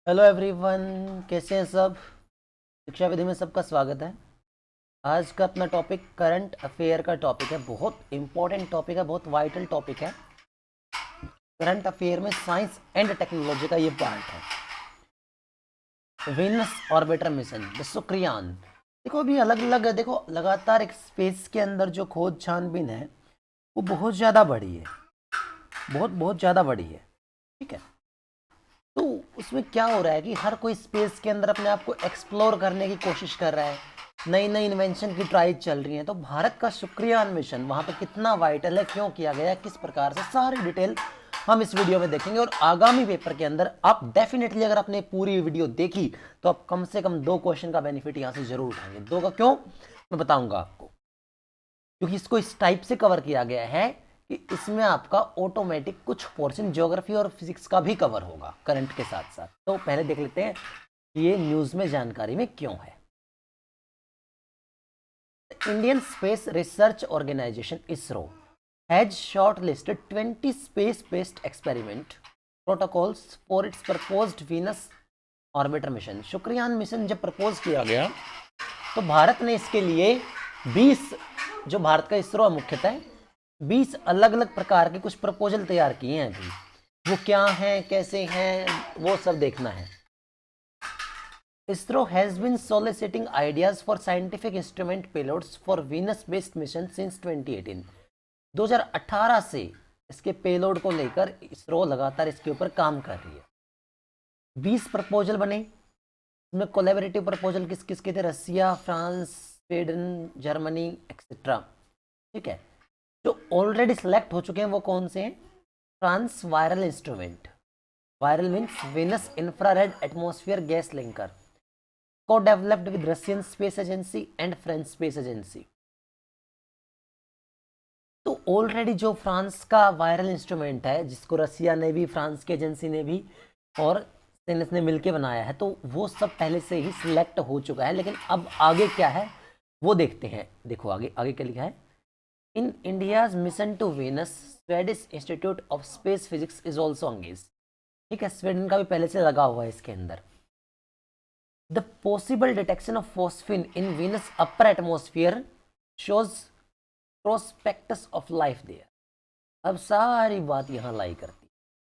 Hello everyone, कैसे हैं सब। शिक्षा विधि में सबका स्वागत है। आज का अपना टॉपिक करंट अफेयर का टॉपिक है। बहुत इंपॉर्टेंट टॉपिक है, बहुत वाइटल टॉपिक है। करंट अफेयर में साइंस एंड टेक्नोलॉजी का ये पार्ट है। Venus orbiter mission, Shukrayaan. देखो अभी अलग अलग है, देखो लगातार एक स्पेस के अंदर जो खोज छानबीन है वो बहुत ज़्यादा बढ़ी है, बहुत बहुत ज़्यादा बढ़ी है। ठीक है, तो उसमें क्या हो रहा है कि हर कोई स्पेस के अंदर अपने आप को एक्सप्लोर करने की कोशिश कर रहा है। नई नई इन्वेंशन की ट्राइज चल रही हैं। तो भारत का शुक्रियान मिशन वहां पे कितना वाइटल है, क्यों किया गया, किस प्रकार से, सारी डिटेल हम इस वीडियो में देखेंगे। और आगामी पेपर के अंदर आप डेफिनेटली अगर आपने पूरी वीडियो देखी तो आप कम से कम 2 क्वेश्चन का बेनिफिट यहां से जरूर उठाएंगे। 2 का क्यों मैं बताऊंगा आपको, क्योंकि इसको इस टाइप से कवर किया गया है कि इसमें आपका ऑटोमेटिक कुछ पोर्शन ज्योग्राफी और फिजिक्स का भी कवर होगा करंट के साथ साथ। तो पहले देख लेते हैं कि ये न्यूज में जानकारी में क्यों है। Indian Space Research Organisation ISRO has shortlisted 20 space-based experiment protocols for its proposed Venus orbiter mission. Shukrayaan mission जब प्रपोज किया गया तो भारत ने इसके लिए 20, जो भारत का इसरो है मुख्यतः, 20 अलग अलग प्रकार के कुछ प्रपोजल तैयार किए हैं। अभी वो क्या हैं, कैसे हैं, वो सब देखना है। ISRO has been soliciting ideas for scientific instrument payloads for Venus-based mission since 2018। 2018 से इसके पेलोड को लेकर इसरो लगातार इसके ऊपर काम कर रही है। 20 प्रपोजल बने, इसमें कोलैबोरेटिव प्रपोजल किस किस के थे, रसिया, फ्रांस, स्वीडन, जर्मनी एक्सेट्रा। ठीक है, जो ऑलरेडी सिलेक्ट हो चुके हैं वो कौन से हैं? France VIRAL instrument, VIRAL means Venus infrared atmosphere gas linker, को developed with Russian space agency and French space agency. तो ऑलरेडी जो फ्रांस का वायरल इंस्ट्रूमेंट है, जिसको रसिया ने भी, फ्रांस की एजेंसी ने भी और सेनेस ने मिलकर बनाया है, तो वो सब पहले से ही सिलेक्ट हो चुका है। लेकिन अब आगे क्या है वो देखते हैं। देखो आगे आगे क्या लिखा है, in India's mission to Venus Swedish Institute of Space Physics is also engage. ठीक है, स्वीडन का भी पहले से लगा हुआ है इसके अंदर। The possible detection of phosphine in Venus upper atmosphere shows prospects of life there. अब सारी बात यहां लाई करती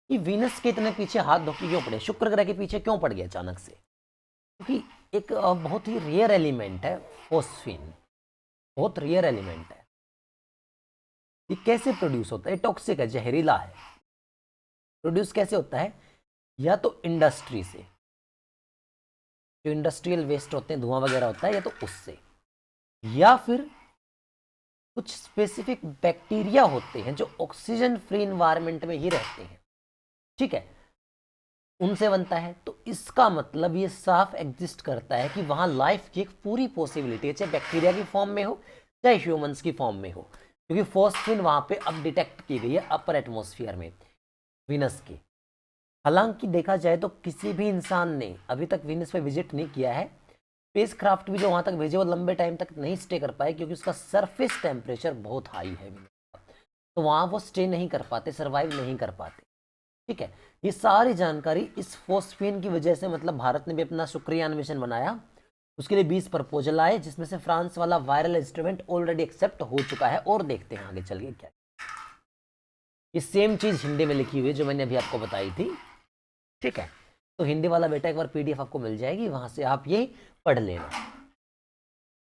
कि वीनस के इतने पीछे हाथ धोके क्यों पड़े, शुक्र ग्रह के पीछे क्यों पड़ गया अचानक से, क्योंकि एक बहुत ही रेयर एलिमेंट है फॉस्फिन, बहुत रेयर एलिमेंट है। ये कैसे प्रोड्यूस होता है? टॉक्सिक है, जहरीला है। प्रोड्यूस कैसे होता है? या तो इंडस्ट्री से, जो इंडस्ट्रियल वेस्ट होते हैं, धुआं वगैरह होता है, या तो उससे, या फिर कुछ स्पेसिफिक बैक्टीरिया होते हैं जो ऑक्सीजन फ्री इन्वायरमेंट में ही रहते हैं। ठीक है, उनसे बनता है। तो इसका मतलब ये साफ एग्जिस्ट करता है कि वहां लाइफ की एक पूरी पॉसिबिलिटी है, चाहे बैक्टीरिया की फॉर्म में हो चाहे ह्यूमंस की फॉर्म में हो, क्योंकि फॉस्फिन वहां पे अब डिटेक्ट की गई है अपर एटमॉस्फेयर में वीनस की। हालांकि देखा जाए तो किसी भी इंसान ने अभी तक वीनस पे विजिट नहीं किया है। स्पेस क्राफ्ट भी जो वहां तक भेजे वो लंबे टाइम तक नहीं स्टे कर पाए, क्योंकि उसका सरफेस टेम्परेचर बहुत हाई है वीनस का, तो वहां वो स्टे नहीं कर पाते, सर्वाइव नहीं कर पाते। ठीक है, ये सारी जानकारी इस फॉस्फेन की वजह से, मतलब भारत ने भी अपना शुक्रियान मिशन बनाया, उसके लिए 20 प्रपोजल आए, जिसमें से फ्रांस वाला वायरल इंस्ट्रूमेंट ऑलरेडी एक्सेप्ट हो चुका है। और देखते हैं आगे चल के क्या। ये सेम चीज हिंदी में लिखी हुई है जो मैंने अभी आपको बताई थी। ठीक है, तो हिंदी वाला बेटा एक बार पीडीएफ आपको मिल जाएगी, वहां से आप ये पढ़ लेना।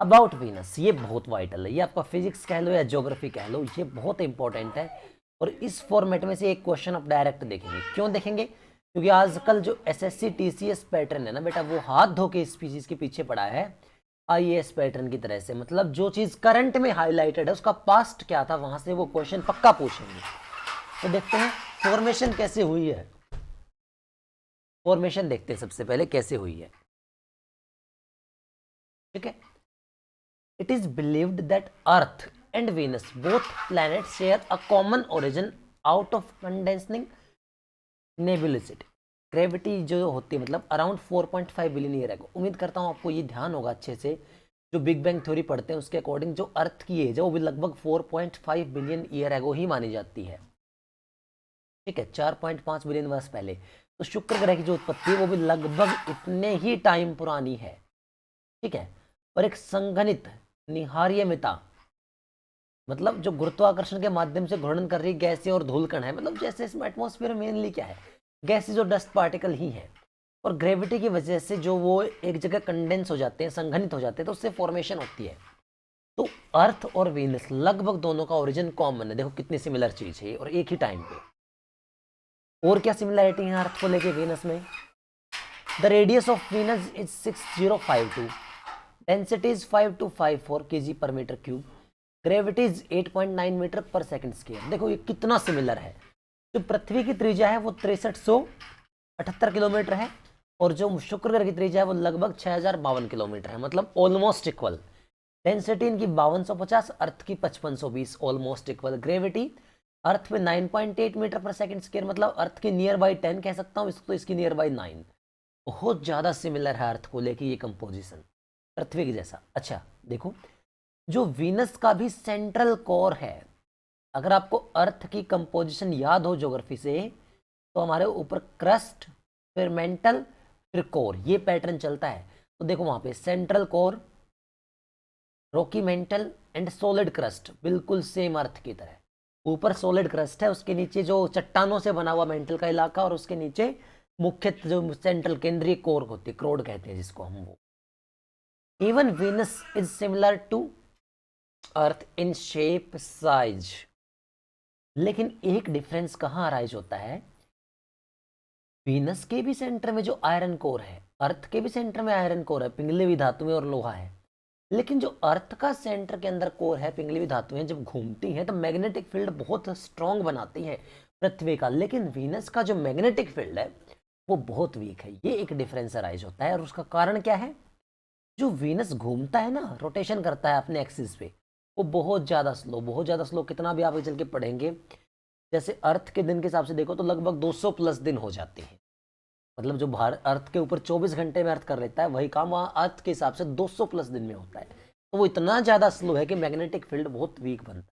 अबाउट वीनस, ये बहुत वाइटल है, ये आपका फिजिक्स कह लो या ज्योग्राफी कह लो, ये बहुत इंपॉर्टेंट है। और इस फॉर्मेट में से एक क्वेश्चन आप डायरेक्ट देखेंगे। क्यों देखेंगे? क्योंकि आजकल जो एसएससी टीसीएस पैटर्न है ना बेटा, वो हाथ धो के इस चीज के पीछे पड़ा है आईएएस पैटर्न की तरह से। मतलब जो चीज करंट में हाईलाइटेड है उसका पास्ट क्या था, वहां से वो क्वेश्चन पक्का पूछेंगे। तो देखते हैं फॉर्मेशन कैसे हुई है। फॉर्मेशन देखते हैं सबसे पहले कैसे हुई है। ठीक है, it is believed that Earth and Venus, both planets, share a common origin out of condensing nebulosity। Gravity जो होती है, मतलब अराउंड 4.5 बिलियन ईयर एगो। उम्मीद करता हूँ आपको ये ध्यान होगा अच्छे से। जो बिग बैंग थ्योरी पढ़ते हैं उसके अकॉर्डिंग जो अर्थ की एज है वो भी लगभग 4.5 बिलियन ईयर एगो ही मानी जाती है। ठीक है, 4.5 बिलियन वर्ष पहले। तो शुक्र ग्रह की जो उत्पत्ति है वो भी लगभग इतने ही टाइम पुरानी है, ठीक है। और एक संघनित निहार्यमिता, मतलब जो गुरुत्वाकर्षण के माध्यम से घूर्णन कर रही गैसें और धूलकण है, मतलब जैसे इसमें एटमॉस्फेयर मेनली क्या है, गैसेज और डस्ट पार्टिकल ही है, और ग्रेविटी की वजह से जो वो एक जगह कंडेंस हो जाते हैं, संघनित हो जाते हैं, तो उससे फॉर्मेशन होती है। तो अर्थ और वीनस लगभग दोनों का ओरिजिन कॉमन है। देखो कितनी सिमिलर चीज है और एक ही टाइम पे। और क्या सिमिलरिटी है अर्थ को लेके वीनस में? The radius of Venus is 6052, density is 5254 kg per meter cube, gravity is 8.9 metre per second square. देखो ये कितना सिमिलर है। जो पृथ्वी की त्रिज्या है वो 6378 किलोमीटर है, और जो शुक्र ग्रह की त्रिज्या है वो लगभग 6052 किलोमीटर है, मतलब ऑलमोस्ट इक्वल। डेंसिटी इनकी 5250, अर्थ की 5520, ऑलमोस्ट इक्वल। ग्रेविटी अर्थ पे 9.8 मीटर पर सेकंड स्क्वायर, मतलब अर्थ की नियर बाई 10 कह सकता हूँ इसको, इसकी नियर बाई 9। बहुत ज्यादा सिमिलर है अर्थ को लेके ये कंपोजिशन, पृथ्वी की जैसा। अच्छा देखो, जो वीनस का भी सेंट्रल कोर है, अगर आपको अर्थ की कंपोजिशन याद हो ज्योग्राफी से, तो हमारे ऊपर क्रस्ट, फिर मेंटल, फिर कोर, ये पैटर्न चलता है। तो देखो वहां पे central core, Rocky mental and solid crust, बिल्कुल सेम अर्थ की तरह। ऊपर सॉलिड क्रस्ट है, उसके नीचे जो चट्टानों से बना हुआ मेंटल का इलाका, और उसके नीचे मुख्य जो सेंट्रल केंद्रीय कोर होती है, क्रोड कहते हैं जिसको हम। वो even Venus is similar to Earth in shape size, लेकिन एक डिफरेंस कहां अराइज होता है? वीनस के भी सेंटर में जो आयरन कोर है, अर्थ के भी सेंटर में आयरन कोर है, पिंगलीवी धातुएं और लोहा है, लेकिन जो अर्थ का सेंटर के अंदर कोर है, पिंगलीवी धातुएं जब घूमती हैं तो मैग्नेटिक फील्ड बहुत स्ट्रांग बनाती है पृथ्वी का, लेकिन वीनस का जो मैग्नेटिक फील्ड है वो बहुत वीक है। ये एक डिफरेंस अराइज होता है, और उसका कारण क्या है? जो वीनस घूमता है ना, रोटेशन करता है अपने एक्सिस पे, वो बहुत ज़्यादा स्लो, बहुत ज़्यादा स्लो। कितना भी आप चल के पढ़ेंगे, जैसे अर्थ के दिन के हिसाब से देखो तो लगभग 200 प्लस दिन हो जाते हैं। मतलब जो भारत अर्थ के ऊपर 24 घंटे में अर्थ कर लेता है, वही काम वहाँ अर्थ के हिसाब से 200 प्लस दिन में होता है। तो वो इतना ज़्यादा स्लो है कि मैग्नेटिक फील्ड बहुत वीक बनता है।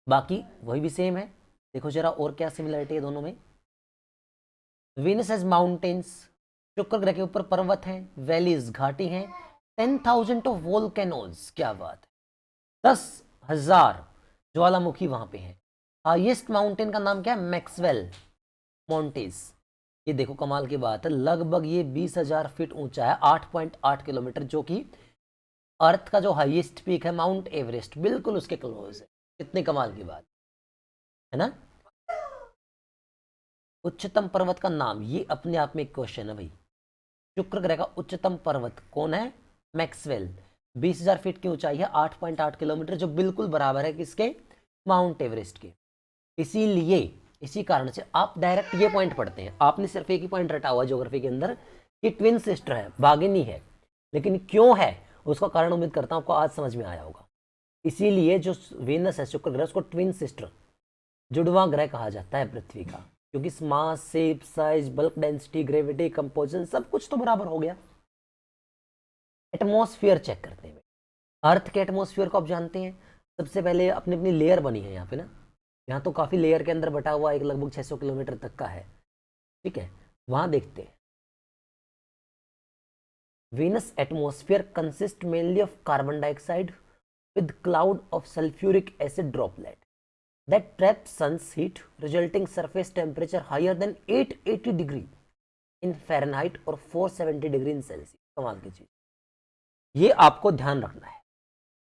बाकी वही भी सेम है। देखो जरा और क्या सिमिलरिटी है दोनों में। वीनस हैज माउंटेन्स, शुक्र ग्रह के ऊपर पर्वत हैं, वैलीज घाटी हैं, 10,000 ऑफ वोल्केनोज, क्या बात है, 10,000 ज्वालामुखी वहां पे हैं। हाईएस्ट माउंटेन का नाम क्या है? Maxwell mountains. ये देखो कमाल की बात है, लगभग ये 20,000 फीट ऊंचा है, 8.8 किलोमीटर, जो कि अर्थ का जो हाईएस्ट पीक है माउंट एवरेस्ट, बिल्कुल उसके क्लोज है। कितनी कमाल की बात है ना। उच्चतम पर्वत का नाम, ये अपने आप में एक क्वेश्चन है भाई। शुक्र ग्रह का उच्चतम पर्वत कौन है? मैक्सवेल। 20,000 फीट की ऊंचाई है, 8.8 किलोमीटर, जो बिल्कुल बराबर है किसके? माउंट एवरेस्ट के। इसीलिए इसी कारण से आप डायरेक्ट ये पॉइंट पढ़ते हैं, आपने सिर्फ एक ही पॉइंट रटा हुआ ज्योग्राफी के अंदर कि ट्विन सिस्टर है, भागिनी है, लेकिन क्यों है उसका कारण उम्मीद करता हूं आपको आज समझ में आया होगा। इसीलिए जो वेनस है, शुक्र ग्रह, उसको ट्विन सिस्टर, जुड़वा ग्रह कहा जाता है पृथ्वी का, क्योंकि mass, shape, size, bulk density, gravity, composition सब कुछ तो बराबर हो गया। एटमॉस्फेयर चेक करते हैं। अर्थ के एटमॉस्फेयर को आप जानते हैं, सबसे पहले अपनी अपनी लेयर बनी है यहाँ पे ना, यहाँ तो काफी लेयर के अंदर बटा हुआ एक लगभग 600 किलोमीटर तक का है, ठीक है। वहां देखते हैं। Venus atmosphere consists mainly of carbon dioxide with cloud of sulfuric acid droplet that trap sun's heat, resulting surface temperature higher than 880 degree in Fahrenheit और 470 डिग्री इन सेल्सियस। कमाल की चीज, ये आपको ध्यान रखना है।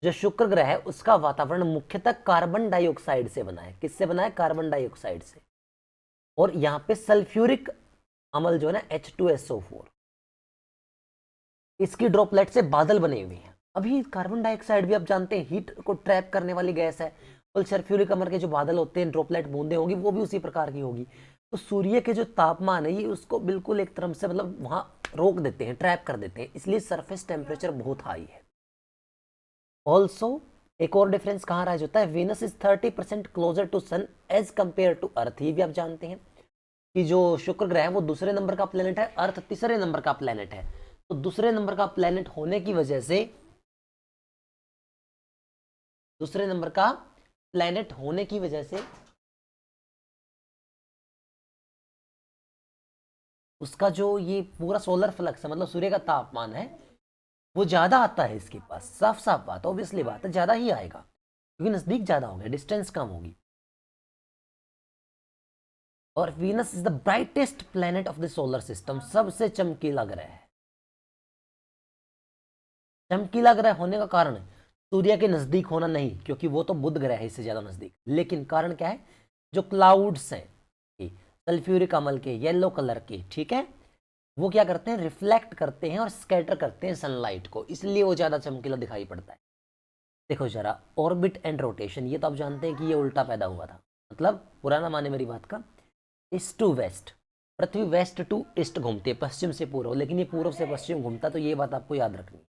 जो शुक्र ग्रह है उसका वातावरण मुख्यतः कार्बन डाइऑक्साइड से बना है। किससे बना है? कार्बन डाइऑक्साइड से। और यहाँ पे सल्फ्यूरिक अम्ल जो है ना, H2SO4, इसकी ड्रॉपलेट से बादल बने हुए हैं। अभी कार्बन डाइऑक्साइड भी आप जानते हैं हीट को ट्रैप करने वाली गैस है, और सल्फ्यूरिक अम्ल के जो बादल होते हैं, ड्रॉपलेट बूंदे होगी, वो भी उसी प्रकार की होगी। तो सूर्य के जो तापमान है ये उसको बिल्कुल एक तरफ से मतलब वहां रोक देते हैं, ट्रैप कर देते हैं, इसलिए सरफेस टेम्परेचर बहुत हाई है। ऑल्सो एक और डिफरेंस कहाँ राइज होता है? Venus is 30% closer to sun as compare to Earth. ये भी आप जानते हैं कि जो शुक्र ग्रह है वो दूसरे नंबर का प्लेनेट है, अर्थ तीसरे नंबर का प्लेनेट है। तो दूसरे नंबर का प्लेनेट होने की वजह से, दूसरे नंबर का प्लेनेट होने की वजह से उसका जो ये पूरा सोलर फ्लक्स है, मतलब सूर्य का तापमान है, वो ज़्यादा आता है इसके पास। साफ साफ बात, ऑब्वियसली बात है, ज़्यादा ही आएगा क्योंकि नज़दीक ज़्यादा हो गया, डिस्टेंस कम होगी। और Venus is the brightest planet of the solar system, सबसे चमकीला ग्रह है। चमकीला ग्रह होने का कारण सूर्य के नजदीक होना नहीं, क्योंकि वो तो बुध ग्रह है इससे ज्यादा नजदीक, लेकिन कारण क्या है, जो क्लाउड्स हैं सल्फ्यूरिक अम्ल के येलो कलर के, ठीक है, वो क्या करते हैं, रिफ्लेक्ट करते हैं और स्कैटर करते हैं सनलाइट को, इसलिए वो ज्यादा चमकीला दिखाई पड़ता है। देखो जरा, ऑर्बिट एंड रोटेशन, ये तो आप जानते हैं कि ये उल्टा पैदा हुआ था, मतलब पुराना माने मेरी बात का, ईस्ट टू वेस्ट, पृथ्वी वेस्ट टू ईस्ट घूमती है, पश्चिम से पूर्व, लेकिन ये पूर्व से पश्चिम घूमता, तो ये बात आपको याद रखनी है,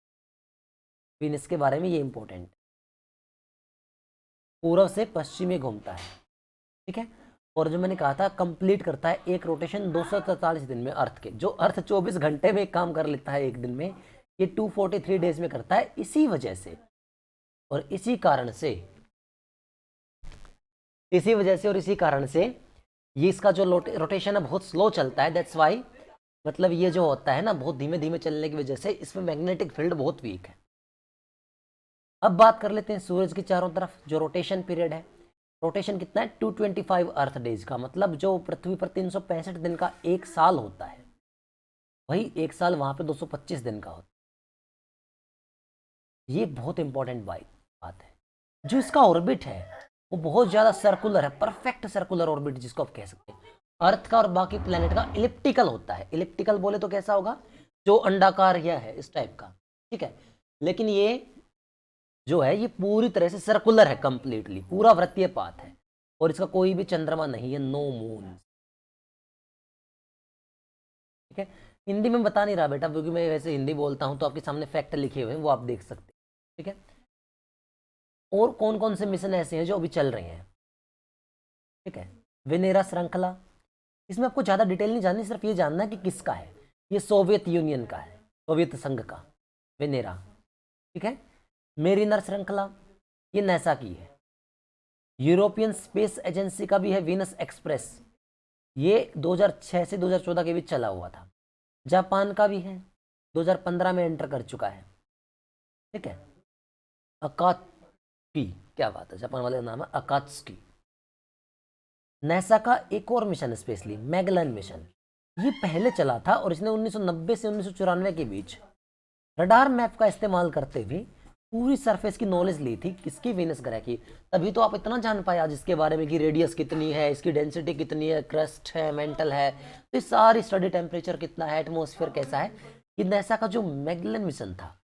वीनस के बारे में ये इंपॉर्टेंट, पूर्व से पश्चिम में घूमता है, ठीक है। और जो मैंने कहा था, कंप्लीट करता है एक रोटेशन 243 दिन में अर्थ के, जो अर्थ 24 घंटे में काम कर लेता है एक दिन में, ये 243 डेज में करता है, इसी वजह से और इसी कारण से, ये इसका जो रोटेशन है बहुत स्लो चलता है, दैट्स वाई, मतलब ये जो होता है ना, बहुत धीमे धीमे चलने की वजह से इसमें मैग्नेटिक फील्ड बहुत वीक है। अब बात कर लेते हैं सूरज के चारों तरफ जो रोटेशन पीरियड है, रोटेशन कितना है, 225 अर्थ डेज का, मतलब जो पृथ्वी पर 365 दिन का एक साल होता है, वही एक साल वहां पे 225 दिन का होता है। ये बहुत इंपॉर्टेंट बात है। जो इसका ऑर्बिट है वो बहुत ज्यादा सर्कुलर है, परफेक्ट सर्कुलर ऑर्बिट जिसको आप कह सकते हैं। अर्थ का और बाकी प्लेनेट का इलिप्टिकल होता है, इलिप्टिकल बोले तो कैसा होगा, जो अंडाकार या है इस टाइप का, ठीक है, लेकिन ये जो है ये पूरी तरह से सर्कुलर है, कंप्लीटली पूरा वृत्तीय पाथ है, और इसका कोई भी चंद्रमा नहीं है, नो मून, ठीक है। हिंदी में बता नहीं रहा बेटा, क्योंकि मैं वैसे हिंदी बोलता हूं, तो आपके सामने फैक्ट लिखे हुए हैं, वो आप देख सकते हैं, ठीक है। और कौन कौन से मिशन ऐसे हैं जो अभी चल रहे हैं, ठीक है, वेनेरा श्रृंखला, इसमें आपको ज़्यादा डिटेल नहीं जाननी, सिर्फ ये जानना है कि किसका है, ये सोवियत यूनियन का है, सोवियत संघ का वेनेरा, ठीक है। मेरिनर श्रृंखला ये नासा की है। यूरोपियन स्पेस एजेंसी का भी है वीनस एक्सप्रेस, ये 2006 से 2014 के बीच चला हुआ था। जापान का भी है, 2015 में एंटर कर चुका है, ठीक है। अकात्सुकी, क्या बात है, जापान वाले का नाम है अकात्सुकी। नासा का एक और मिशन स्पेशली मैगलन मिशन, ये पहले चला था और इसने 1990 से 1994 के बीच रडार मैप का इस्तेमाल करते हुए पूरी सरफेस की नॉलेज ली थी, किसकी, वीनस ग्रह की। तभी तो आप इतना जान पाए आज इसके बारे में कि रेडियस कितनी है, इसकी डेंसिटी कितनी है, क्रस्ट है, मेंटल है, तो ये सारी स्टडी, टेम्परेचर कितना है, एटमॉस्फेयर कैसा है, ये नासा का जो मैगलन मिशन था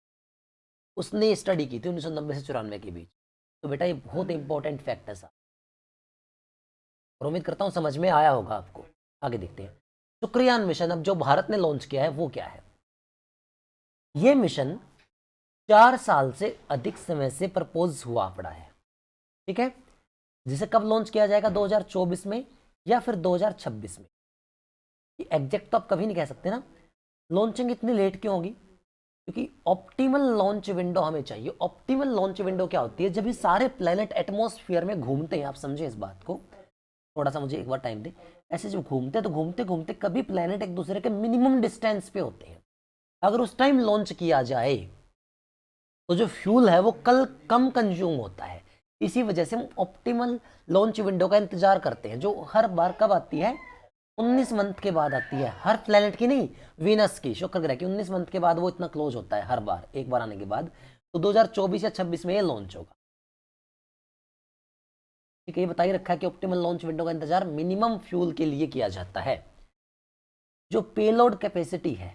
उसने स्टडी की थी 1990 से 94 के बीच। तो बेटा ये बहुत इंपॉर्टेंट फैक्ट है साहब, और उम्मीद करता हूँ समझ में आया होगा आपको। आगे देखते हैं शुक्रयान मिशन, अब जो भारत ने लॉन्च किया है वो क्या है। ये मिशन 4 साल से अधिक समय से प्रपोज हुआ पड़ा है, ठीक है, जिसे कब लॉन्च किया जाएगा, 2024 में या फिर 2026 में, एग्जैक्ट तो आप कभी नहीं कह सकते ना। लॉन्चिंग इतनी लेट क्यों होगी, क्योंकि ऑप्टिमल लॉन्च विंडो हमें चाहिए। ऑप्टिमल लॉन्च विंडो क्या होती है, जब ये सारे प्लेनेट एटमॉस्फेयर में घूमते हैं, आप समझे इस बात को, थोड़ा सा मुझे एक बार टाइम दे, ऐसे जब घूमते तो घूमते घूमते कभी प्लेनेट एक दूसरे के मिनिमम डिस्टेंस पे होते हैं, अगर उस टाइम लॉन्च किया जाए तो जो फ्यूल है वो कम कंज्यूम होता है। इसी वजह से हम ऑप्टिमल लॉन्च विंडो का इंतजार करते हैं, जो हर बार कब आती है, 19 मंथ के बाद आती है, हर प्लेनेट की नहीं, वीनस की, शुक्र ग्रह की 19 मंथ के बाद वो इतना क्लोज होता है हर बार, एक बार आने के बाद। तो 2024 या 26 में ये लॉन्च होगा, ठीक है। ये बताइए रखा है कि ऑप्टिमल लॉन्च विंडो का इंतजार मिनिमम फ्यूल के लिए किया जाता है। जो पेलोड कैपेसिटी है,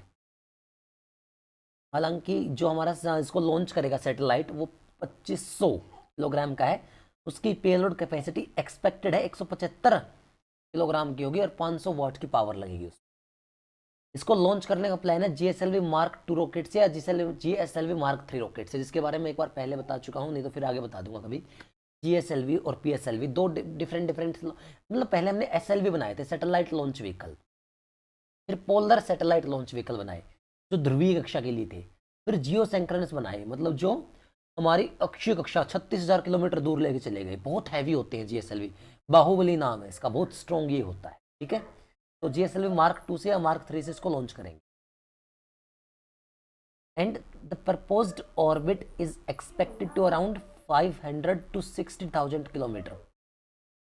हालांकि जो हमारा इसको लॉन्च करेगा सैटेलाइट वो 2500 किलोग्राम का है, उसकी पेलोड कैपेसिटी एक्सपेक्टेड है 175 किलोग्राम की होगी और 500 वाट की पावर लगेगी उसको। इसको लॉन्च करने का प्लान है जीएसएलवी मार्क 2 रॉकेट से या जीएसएलवी मार्क 3 रॉकेट से, जिसके बारे में एक बार पहले बता चुका हूँ, नहीं तो फिर आगे बता दूंगा कभी। जीएसएलवी और पीएसएलवी दो डिफरेंट मतलब पहले हमने एसएलवी बनाए थे, सैटेलाइट लॉन्च व्हीकल, फिर पोलर सैटेलाइट लॉन्च व्हीकल बनाए जो ध्रुवीय कक्षा के लिए थे, फिर जियो सेंक्रोनस बनाए, मतलब जो हमारी अक्षीय कक्षा 36,000 किलोमीटर दूर लेके चले गए, बहुत हैवी होते हैं जीएसएलवी, बाहुबली नाम है इसका, बहुत स्ट्रॉन्ग ये होता है, ठीक है। तो जीएसएलवी मार्क 2 से या मार्क 3 से इसको लॉन्च करेंगे। And the proposed orbit is expected to around 500 to 60,000 kilometre,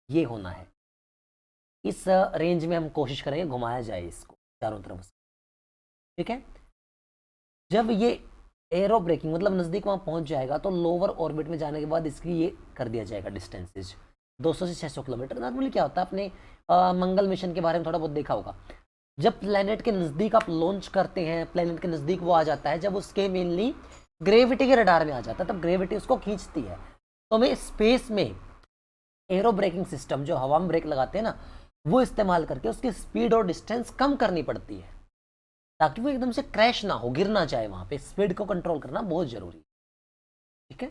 ये होना है। इस रेंज में हम कोशिश करेंगे घुमाया जाए इसको चारों तरफ से, ठीक है। जब ये एरो ब्रेकिंग मतलब नज़दीक वहाँ पहुँच जाएगा तो लोअर ऑर्बिट में जाने के बाद इसकी ये कर दिया जाएगा डिस्टेंसेज 200 से 600 किलोमीटर। नॉर्मली क्या होता है, आपने मंगल मिशन के बारे में थोड़ा बहुत देखा होगा, जब प्लेनेट के नज़दीक आप लॉन्च करते हैं, प्लेनेट के नज़दीक वो आ जाता है जब उसके मेनली ग्रेविटी के रडार में आ जाता है, तब ग्रेविटी उसको खींचती है। तो हमें स्पेस में एरो ब्रेकिंग सिस्टम जो हवा में ब्रेक लगाते हैं ना, वो इस्तेमाल करके उसकी स्पीड और डिस्टेंस कम करनी पड़ती है ताकि वो एकदम से क्रैश ना हो, गिर ना जाए। वहां पे स्पीड को कंट्रोल करना बहुत जरूरी है, ठीक है।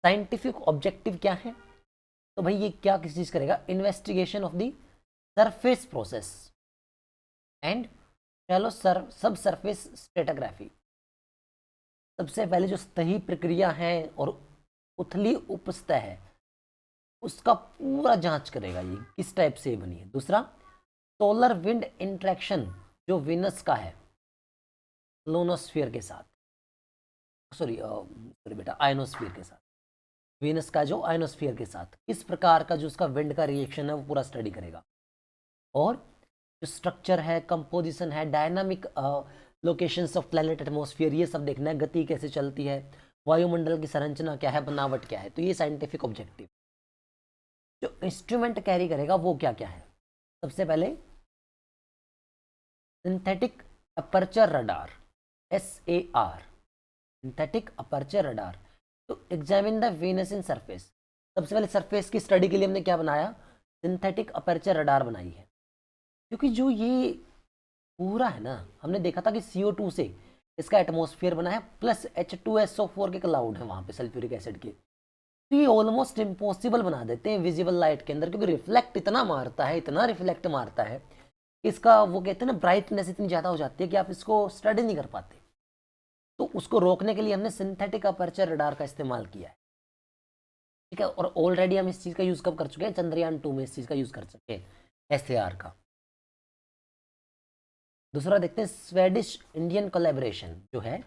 साइंटिफिक ऑब्जेक्टिव क्या है, तो भाई ये क्या किस चीज करेगा, investigation of the surface process and चलो सब सरफेस स्ट्रेटाग्राफी। सबसे पहले जो सतही प्रक्रिया है और उथली उपसतह है उसका पूरा जांच करेगा, ये किस टाइप से बनी है। दूसरा, सोलर विंड इंट्रैक्शन जो विनस का है लोनोस्फीयर के साथ, सॉरी बेटा आयनोस्फीयर के साथ, विनस का जो आयनोस्फीयर के साथ किस प्रकार का जो उसका विंड का रिएक्शन है वो पूरा स्टडी करेगा। और जो स्ट्रक्चर है, कंपोजिशन है, dynamic locations of planet atmosphere, ये सब देखना है, गति कैसे चलती है, वायुमंडल की संरचना क्या है, बनावट क्या है। तो ये साइंटिफिक ऑब्जेक्टिव। जो इंस्ट्रूमेंट कैरी करेगा वो क्या क्या है, सबसे पहले synthetic aperture radar SAR, synthetic aperture radar to examine the Venus in surface. सबसे पहले सरफेस की स्टडी के लिए हमने क्या बनाया, सिंथेटिक अपर्चर रडार बनाई है। क्योंकि जो ये पूरा है ना, हमने देखा था कि CO2 से इसका एटमॉस्फेयर बना है प्लस H2SO4 के क्लाउड है वहां पे सल्फ्यूरिक एसिड के। तो ये ऑलमोस्ट इम्पॉसिबल बना देते हैं विजिबल लाइट के अंदर, क्योंकि रिफ्लेक्ट इतना मारता है, इतना रिफ्लेक्ट मारता है, इसका वो कहते हैं ना ब्राइटनेस इतनी ज़्यादा हो जाती है कि आप इसको स्टडी नहीं कर पाते। तो उसको रोकने के लिए हमने सिंथेटिक अपर्चर रडार का इस्तेमाल किया है, ठीक है। और ऑलरेडी हम इस चीज़ का यूज़ कब कर चुके हैं, चंद्रयान 2 में इस चीज़ का यूज़ कर चुके हैं, SAR का। दूसरा देखते हैं स्वेडिश इंडियन कोलैबोरेशन जो है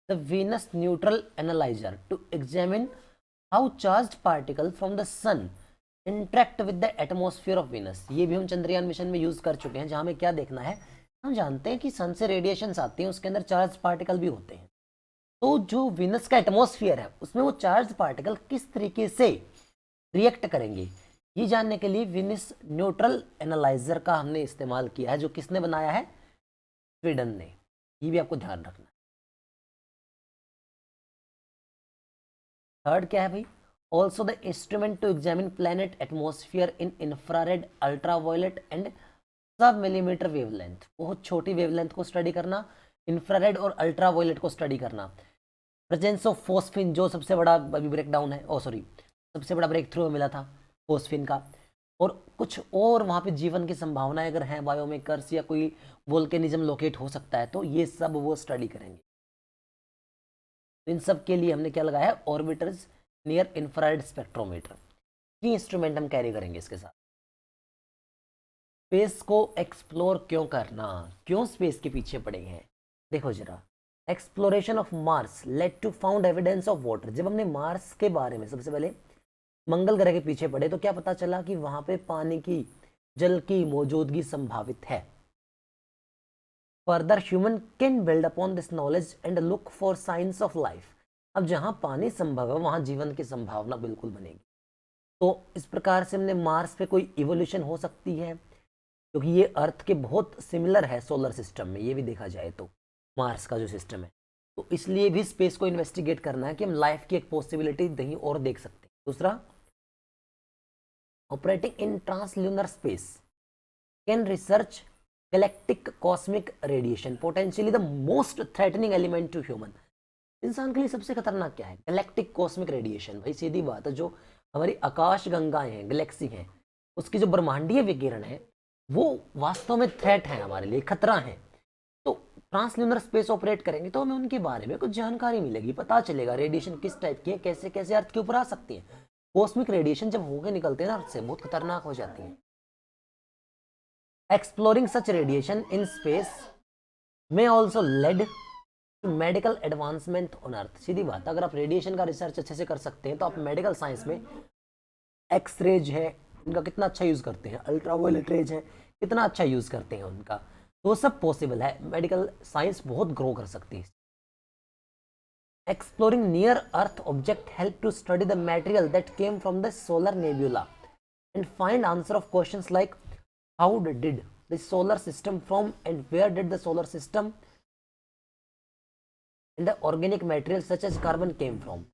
the Venus neutral analyser to examine how charged particle from the sun interact with the atmosphere of Venus. ये भी हम चंद्रयान मिशन में यूज कर चुके हैं, जहां हमें क्या देखना है, हम जानते हैं कि सन से रेडिएशंस आती हैं, उसके अंदर चार्ज पार्टिकल भी होते हैं। तो जो वीनस का एटमॉस्फेयर है उसमें वो चार्ज पार्टिकल किस तरीके से रिएक्ट करेंगे, ये जानने के लिए वीनस न्यूट्रल एनालाइजर का हमने इस्तेमाल किया है, जो किसने बनाया है, स्वीडन ने। ये भी आपको ध्यान रखना है। थर्ड क्या है भाई, also the instrument to examine planet atmosphere in infrared, ultraviolet and sub millimetre wavelength. बहुत छोटी वेवलेंथ को स्टडी करना, इंफ्रारेड और अल्ट्रावायलेट को स्टडी करना। प्रेजेंस ऑफ फोस्फिन जो सबसे बड़ा अभी ब्रेक डाउन है, सबसे बड़ा ब्रेक थ्रू मिला था फोस्फिन का। और कुछ और वहाँ पे जीवन की संभावनाएं अगर हैं, बायोमेकर्स या कोई वोल्केनिज्म लोकेट हो सकता है, तो ये सब वो स्टडी करेंगे। इन सब के लिए हमने क्या लगाया है, ऑर्बिटर्स नियर इंफ्रारेड स्पेक्ट्रोमीटर। ये इंस्ट्रूमेंट हम कैरी करेंगे इसके साथ। स्पेस को एक्सप्लोर क्यों करना, क्यों स्पेस के पीछे पड़े हैं, देखो जरा। Exploration of Mars led to found evidence of water. जब हमने मार्स के बारे में सबसे पहले मंगल ग्रह के पीछे पड़े तो क्या पता चला कि वहां पे पानी की, जल की मौजूदगी संभावित है। Further human can build upon this knowledge and look for science of life. अब जहां पानी संभव है वहां जीवन की संभावना बिल्कुल बनेगी। तो इस प्रकार से हमने मार्स पे कोई इवोल्यूशन हो सकती है, क्योंकि ये अर्थ के बहुत सिमिलर है सोलर सिस्टम में, ये भी देखा जाए तो मार्स का जो सिस्टम है। तो इसलिए भी स्पेस को इन्वेस्टिगेट करना है कि हम लाइफ की एक पॉसिबिलिटी कहीं और देख सकते हैं। दूसरा, operating in translunar space can research galactic cosmic radiation, potentially the most threatening element to human. इंसान के लिए सबसे खतरनाक क्या है, गैलेक्टिक कॉस्मिक रेडिएशन। भाई सीधी बात है, जो हमारी आकाश गंगाएं हैं, गैलेक्सी हैं, उसकी जो ब्रह्मांडीय विकिरण है वो वास्तव में थ्रेट है, हमारे लिए खतरा है। तो ट्रांसल्यूनर स्पेस ऑपरेट करेंगे तो हमें उनके बारे में कुछ जानकारी मिलेगी, पता चलेगा रेडिएशन किस टाइप की है, कैसे कैसे अर्थ के ऊपर आ सकती है। कॉस्मिक रेडिएशन जब होके निकलते हैं ना अर्थ से, बहुत खतरनाक हो जाती है। Exploring such radiation in space may also lead to medical advancement on earth. सीधी बात, अगर आप रेडिएशन का रिसर्च अच्छे से कर सकते हैं तो आप मेडिकल साइंस में एक्स रेज है उनका कितना अच्छा यूज करते हैं, अल्ट्रावायलेट रेज है कितना अच्छा यूज करते हैं उनका, तो वो सब पॉसिबल है, मेडिकल साइंस बहुत ग्रो कर सकती है। Exploring near Earth object help to study the material that came from the solar nebula and find answer of questions like how did the solar system form and where did the solar system and the organic material such as carbon came from।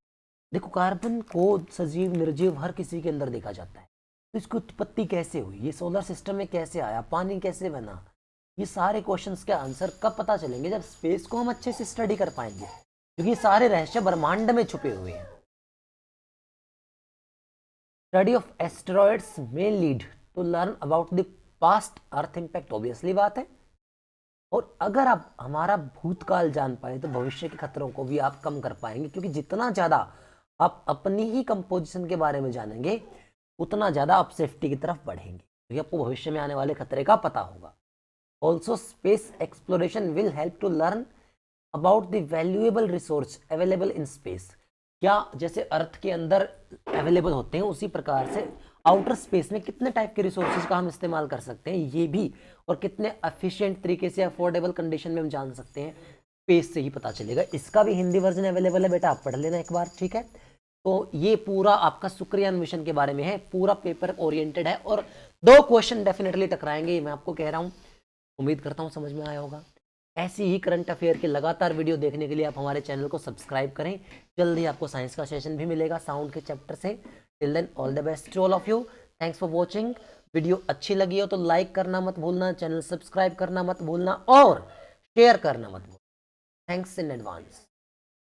देखो carbon को सजीव निर्जीव हर किसी के अंदर देखा जाता है, तो इसकी उत्पत्ति कैसे हुई, ये सोलर सिस्टम में कैसे आया, पानी कैसे बना, ये सारे क्वेश्चंस के आंसर कब पता चलेंगे, जब स्पेस को हम अच्छे से स्टडी कर पाएंगे, क्योंकि सारे रहस्य ब्रह्मांड में छुपे हुए हैं। स्टडी ऑफ एस्टेरॉइड्स में lead to learn about the past Earth impact, obviously बात है। और अगर आप हमारा भूतकाल जान पाए तो भविष्य के खतरों को भी आप कम कर पाएंगे, क्योंकि जितना ज्यादा आप अपनी ही कंपोजिशन के बारे में जानेंगे उतना ज्यादा आप सेफ्टी की तरफ बढ़ेंगे, क्योंकि आपको भविष्य में आने वाले खतरे का पता होगा। Also space exploration will help to learn about the valuable resource available in space. क्या जैसे अर्थ के अंदर अवेलेबल होते हैं उसी प्रकार से आउटर स्पेस में कितने टाइप के रिसोर्सेज का हम इस्तेमाल कर सकते हैं ये भी, और कितने एफिशिएंट तरीके से अफोर्डेबल कंडीशन में हम जान सकते हैं, स्पेस से ही पता चलेगा। इसका भी हिंदी वर्जन अवेलेबल है बेटा, आप पढ़ लेना एक बार, ठीक है। तो ये पूरा आपका शुक्रियान मिशन के बारे में है, पूरा पेपर ओरिएंटेड है और 2 क्वेश्चन डेफिनेटली टकराएंगे, मैं आपको कह रहा हूँ। उम्मीद करता हूँ समझ में आया होगा। ऐसी ही करंट अफेयर के लगातार वीडियो देखने के लिए आप हमारे चैनल को सब्सक्राइब करें। जल्दी आपको साइंस का सेशन भी मिलेगा साउंड के चैप्टर से। Till then all the best to all of you, thanks for watching. Video अच्छी लगी हो तो लाइक करना मत भूलना, चैनल सब्सक्राइब करना मत भूलना और शेयर करना मत भूलना। Thanks in advance.